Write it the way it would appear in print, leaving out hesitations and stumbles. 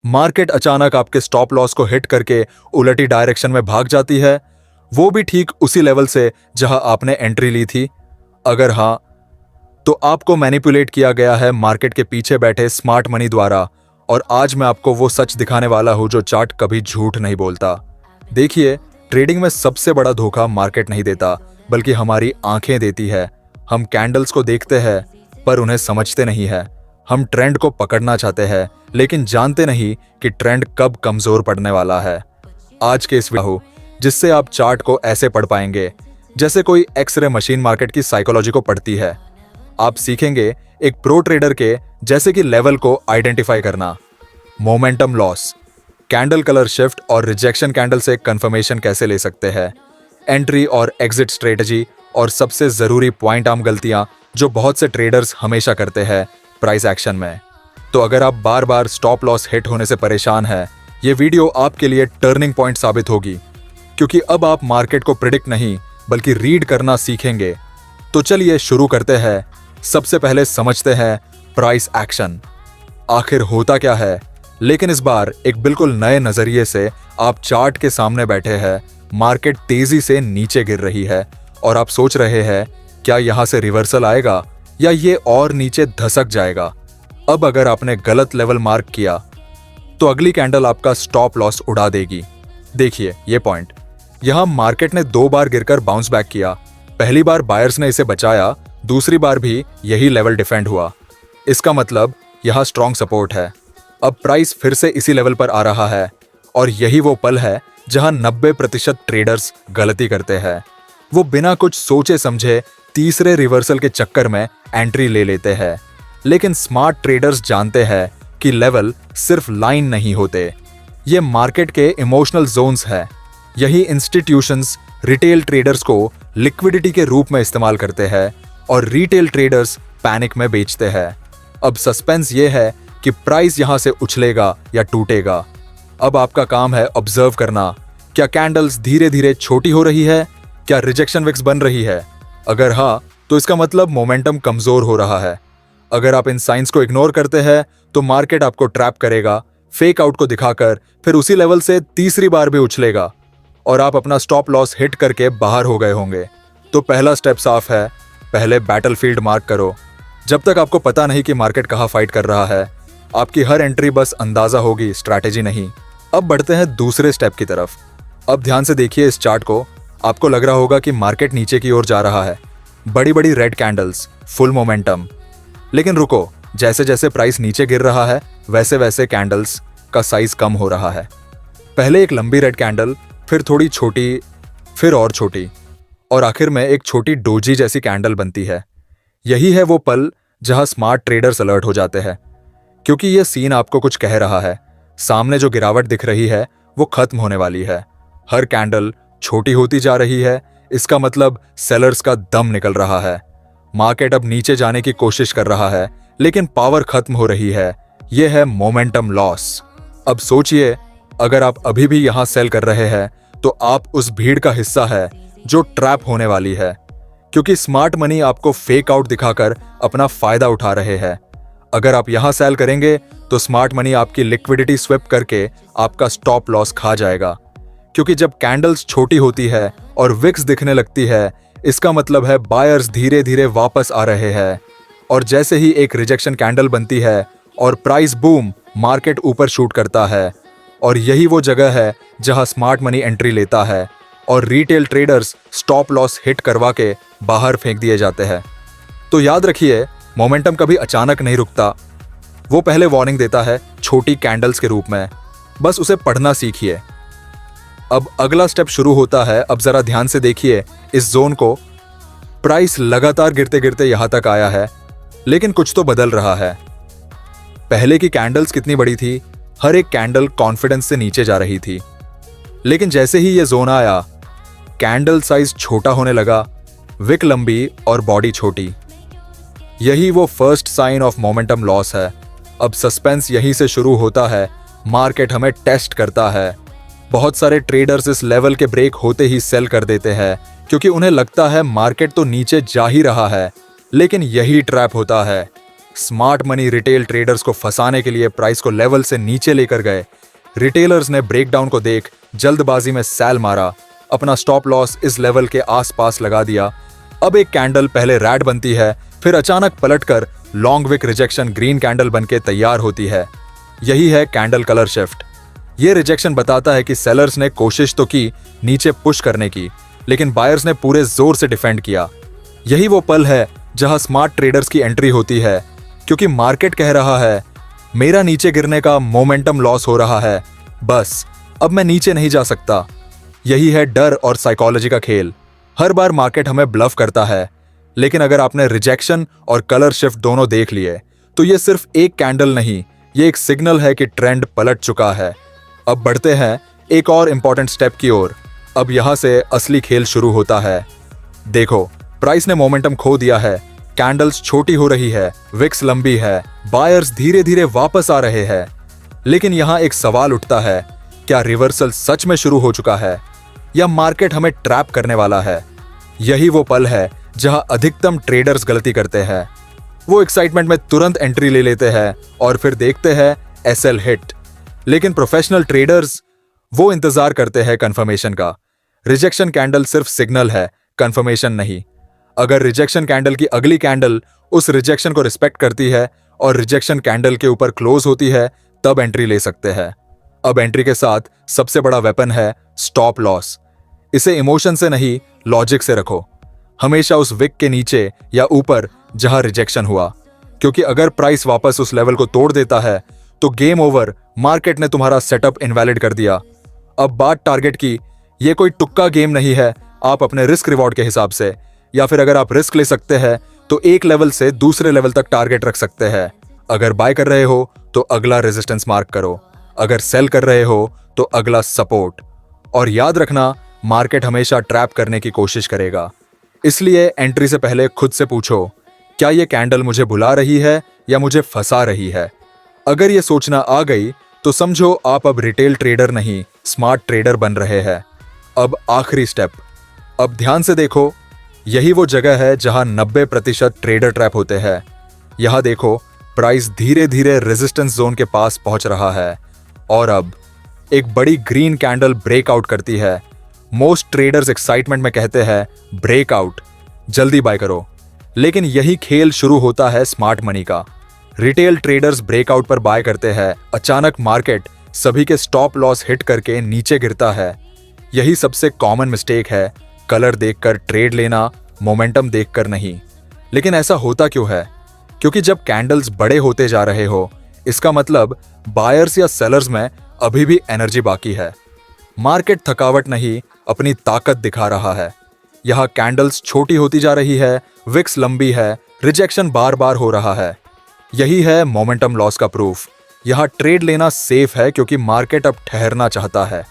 Market अचानक आपके stop loss को हिट करके उलटी डायरेक्शन में भाग जाती है, वो भी ठीक उसी लेवल से जहां आपने एंट्री ली थी? अगर हां, तो आपको मैनिपुलेट किया गया है मार्केट के पीछे बैठे स्मार्ट मनी द्वारा। और आज मैं आपको वो सच दिखाने वाला हूं जो चार्ट कभी झूठ नहीं बोलता। देखिए, ट्रेडिंग में सबसे बड़ा धोखा मार्केट नहीं देता, बल्कि हमारी आंखें देती है। हम कैंडल्स को देखते हैं पर उन्हें समझते नहीं है। हम ट्रेंड को पकड़ना चाहते हैं लेकिन जानते नहीं कि ट्रेंड कब कमजोर पड़ने वाला है। आज के इस वीडियो जिससे आप चार्ट को ऐसे पढ़ पाएंगे जैसे कोई एक्सरे मशीन मार्केट की साइकोलॉजी को पढ़ती है। आप सीखेंगे एक प्रो ट्रेडर के जैसे कि लेवल को आइडेंटिफाई करना, momentum loss, candle colour shift और रिजेक्शन कैंडल से कंफर्मेशन कैसे ले सकते हैं, एंट्री और एग्जिट स्ट्रेटजी, और सबसे जरूरी पॉइंट आम गलतियां जो बहुत से ट्रेडर्स हमेशा करते हैं प्राइस एक्शन में। तो अगर आप बार बार स्टॉप लॉस हिट होने से परेशान हैं, ये वीडियो आपके लिए टर्निंग पॉइंट साबित होगी, क्योंकि अब आप मार्केट को प्रिडिक्ट नहीं बल्कि रीड करना सीखेंगे। तो चलिए शुरू करते हैं। सबसे पहले समझते हैं प्राइस एक्शन आखिर होता क्या है। लेकिन इस बार एक बिल्कुल नए नजरिए से आप चार्ट के सामने बैठे हैं। मार्केट तेजी से नीचे गिर रही है और आप सोच रहे हैं क्या यहां से रिवर्सल आएगा या ये और नीचे धसक जाएगा। अब अगर आपने गलत लेवल मार्क किया तो अगली कैंडल आपका स्टॉप लॉस उड़ा देगी। देखिए ये पॉइंट, यहां मार्केट ने 2 बार गिरकर बाउंस बैक किया। पहली बार बायर्स ने इसे बचाया, दूसरी बार भी यही लेवल डिफेंड हुआ। इसका मतलब यहां स्ट्रॉन्ग सपोर्ट है। अब प्राइस फिर से इसी लेवल पर आ रहा है और यही वो पल है जहां 90% ट्रेडर्स गलती करते हैं। वो बिना कुछ सोचे समझे तीसरे रिवर्सल के चक्कर में एंट्री ले लेते हैं। लेकिन स्मार्ट ट्रेडर्स जानते हैं कि लेवल सिर्फ लाइन नहीं होते, ये मार्केट के इमोशनल जोन्स है। यही इंस्टीट्यूशंस रिटेल ट्रेडर्स को लिक्विडिटी के रूप में इस्तेमाल करते हैं और रिटेल ट्रेडर्स पैनिक में बेचते हैं। अब सस्पेंस ये है कि प्राइस यहां से उछलेगा या टूटेगा। अब आपका काम है ऑब्जर्व करना। क्या कैंडल्स धीरे धीरे छोटी हो रही है? क्या रिजेक्शन विक्स बन रही है? अगर हाँ, तो इसका मतलब मोमेंटम कमजोर हो रहा है। अगर आप इन साइंस को इग्नोर करते हैं तो मार्केट आपको ट्रैप करेगा, फेक आउट को दिखाकर फिर उसी लेवल से तीसरी बार भी उछलेगा और आप अपना स्टॉप लॉस हिट करके बाहर हो गए होंगे। तो पहला स्टेप साफ है, पहले बैटलफील्ड मार्क करो। जब तक आपको पता नहीं कि मार्केट कहां फाइट कर रहा है, आपकी हर एंट्री बस अंदाजा होगी, स्ट्रैटेजी नहीं। अब बढ़ते हैं दूसरे स्टेप की तरफ। अब ध्यान से देखिए इस चार्ट को। आपको लग रहा होगा कि मार्केट नीचे की ओर जा रहा है, बड़ी बड़ी रेड कैंडल्स, फुल मोमेंटम। लेकिन रुको, जैसे जैसे प्राइस नीचे गिर रहा है वैसे वैसे कैंडल्स का साइज कम हो रहा है। पहले एक लंबी रेड कैंडल, फिर थोड़ी छोटी, फिर और छोटी, और आखिर में एक छोटी डोजी जैसी कैंडल बनती है। यही है वो पल जहां स्मार्ट ट्रेडर्स अलर्ट हो जाते हैं, क्योंकि यह सीन आपको कुछ कह रहा है। सामने जो गिरावट दिख रही है वो खत्म होने वाली है। हर कैंडल छोटी होती जा रही है, इसका मतलब सेलर्स का दम निकल रहा है। मार्केट अब नीचे जाने की कोशिश कर रहा है लेकिन पावर खत्म हो रही है। यह है मोमेंटम लॉस। अब सोचिए, अगर आप अभी भी यहां सेल कर रहे हैं तो आप उस भीड़ का हिस्सा है जो ट्रैप होने वाली है, क्योंकि स्मार्ट मनी आपको फेक आउट दिखाकर अपना फायदा उठा रहे हैं। अगर आप यहां सेल करेंगे तो स्मार्ट मनी आपकी लिक्विडिटी स्विप करके आपका स्टॉप लॉस खा जाएगा, क्योंकि जब कैंडल्स छोटी होती है और विक्स दिखने लगती है, इसका मतलब है बायर्स धीरे धीरे वापस आ रहे हैं। और जैसे ही एक रिजेक्शन कैंडल बनती है और प्राइस बूम, मार्केट ऊपर शूट करता है। और यही वो जगह है जहां स्मार्ट मनी एंट्री लेता है और retail traders stop loss hit करवा के बाहर फेंक दिए जाते हैं। तो याद रखिए, मोमेंटम कभी अचानक नहीं रुकता, वो पहले वार्निंग देता है छोटी कैंडल्स के रूप में। बस उसे पढ़ना सीखिए। अब अगला स्टेप शुरू होता है। अब जरा ध्यान से देखिए इस जोन को। प्राइस लगातार गिरते गिरते यहां तक आया है, लेकिन कुछ तो बदल रहा है। पहले की कैंडल्स कितनी बड़ी थी, हर एक कैंडल कॉन्फिडेंस से नीचे जा रही थी। लेकिन जैसे ही यह जोन आया, कैंडल साइज छोटा होने लगा, विक लंबी और बॉडी छोटी। यही वो first sign of momentum loss है। अब सस्पेंस यहीं से शुरू होता है। मार्केट हमें टेस्ट करता है। बहुत सारे ट्रेडर्स इस लेवल के ब्रेक होते ही सेल कर देते हैं, क्योंकि उन्हें लगता है मार्केट तो नीचे जा ही रहा है। लेकिन यही ट्रैप होता है। स्मार्ट मनी रिटेल ट्रेडर्स को फंसाने के लिए प्राइस को लेवल से नीचे लेकर गए। रिटेलर्स ने ब्रेकडाउन को देख जल्दबाजी में सेल मारा, अपना स्टॉप लॉस इस लेवल के आसपास लगा दिया। अब एक कैंडल पहले रैड बनती है, फिर अचानक पलटकर long wick rejection green candle बनके तैयार होती है। यही है कैंडल कलर शिफ्ट। ये रिजेक्शन बताता है कि सेलर्स ने कोशिश तो की नीचे पुश करने की, लेकिन बायर्स ने पूरे जोर से डिफेंड किया। यही वो पल है जहां स्मार्ट ट्रेडर्स की एंट्री होती है, क्योंकि मार्केट कह रहा है मेरा नीचे गिरने का मोमेंटम लॉस हो रहा है, बस अब मैं नीचे नहीं जा सकता। यही है डर और साइकोलॉजी का खेल। हर बार मार्केट हमें ब्लफ करता है, लेकिन अगर आपने रिजेक्शन और कलर शिफ्ट दोनों देख लिए तो ये सिर्फ एक कैंडल नहीं, ये एक सिग्नल है कि ट्रेंड पलट चुका है। अब बढ़ते हैं एक और इंपॉर्टेंट स्टेप की ओर। अब यहां से असली खेल शुरू होता है। देखो, प्राइस ने मोमेंटम खो दिया है, कैंडल्स छोटी हो रही है, विक्स लंबी है, बायर्स धीरे धीरे वापस आ रहे हैं। लेकिन यहां एक सवाल उठता है, क्या रिवर्सल सच में शुरू हो चुका है या मार्केट हमें ट्रैप करने वाला है? यही वो पल है जहां अधिकतम ट्रेडर्स गलती करते हैं। वो एक्साइटमेंट में तुरंत एंट्री ले लेते हैं और फिर देखते हैं एसएल हिट। लेकिन प्रोफेशनल ट्रेडर्स वो इंतजार करते हैं कंफर्मेशन का। रिजेक्शन कैंडल सिर्फ सिग्नल है, कंफर्मेशन नहीं। अगर रिजेक्शन कैंडल की अगली कैंडल उस रिजेक्शन को रिस्पेक्ट करती है और रिजेक्शन कैंडल के ऊपर क्लोज होती है, तब एंट्री ले सकते हैं। अब एंट्री के साथ सबसे बड़ा वेपन है स्टॉप लॉस। इसे इमोशन से नहीं, लॉजिक से रखो। हमेशा उस विक के नीचे या ऊपर जहां रिजेक्शन हुआ, क्योंकि अगर प्राइस वापस उस लेवल को तोड़ देता है तो गेम ओवर, मार्केट ने तुम्हारा सेटअप इनवैलिड कर दिया। अब बात टारगेट की, ये कोई तुक्का गेम नहीं है। आप अपने रिस्क रिवॉर्ड के हिसाब से, या फिर अगर आप रिस्क ले सकते हैं तो एक लेवल से दूसरे लेवल तक टारगेट रख सकते हैं। अगर बाय कर रहे हो तो अगला रेजिस्टेंस मार्क करो, अगर सेल कर रहे हो तो अगला सपोर्ट। और याद रखना, मार्केट हमेशा ट्रैप करने की कोशिश करेगा। इसलिए एंट्री से पहले खुद से पूछो, क्या ये कैंडल मुझे बुला रही है या मुझे फंसा रही है? अगर ये सोचना आ गई तो समझो आप अब रिटेल ट्रेडर नहीं, स्मार्ट ट्रेडर बन रहे हैं। अब आखिरी स्टेप। अब ध्यान से देखो, यही वो जगह है जहां 90% ट्रेडर ट्रैप होते हैं। यहां देखो, प्राइस धीरे धीरे रेजिस्टेंस जोन के पास पहुंच रहा है और अब एक बड़ी ग्रीन कैंडल ब्रेकआउट करती है। मोस्ट ट्रेडर्स एक्साइटमेंट में कहते हैं ब्रेकआउट, जल्दी बाय करो। लेकिन यही खेल शुरू होता है स्मार्ट मनी का। रिटेल ट्रेडर्स ब्रेकआउट पर बाय करते हैं, अचानक मार्केट सभी के स्टॉप लॉस हिट करके नीचे गिरता है। यही सबसे कॉमन मिस्टेक है, कलर देखकर ट्रेड लेना, मोमेंटम देखकर नहीं। लेकिन ऐसा होता क्यों है? क्योंकि जब कैंडल्स बड़े होते जा रहे हो, इसका मतलब बायर्स या सेलर्स में अभी भी एनर्जी बाकी है। मार्केट थकावट नहीं, अपनी ताकत दिखा रहा है। यहां कैंडल्स छोटी होती जा रही है, विक्स लंबी है, रिजेक्शन बार बार हो रहा है। यही है मोमेंटम लॉस का प्रूफ। यहां ट्रेड लेना सेफ है क्योंकि मार्केट अब ठहरना चाहता है।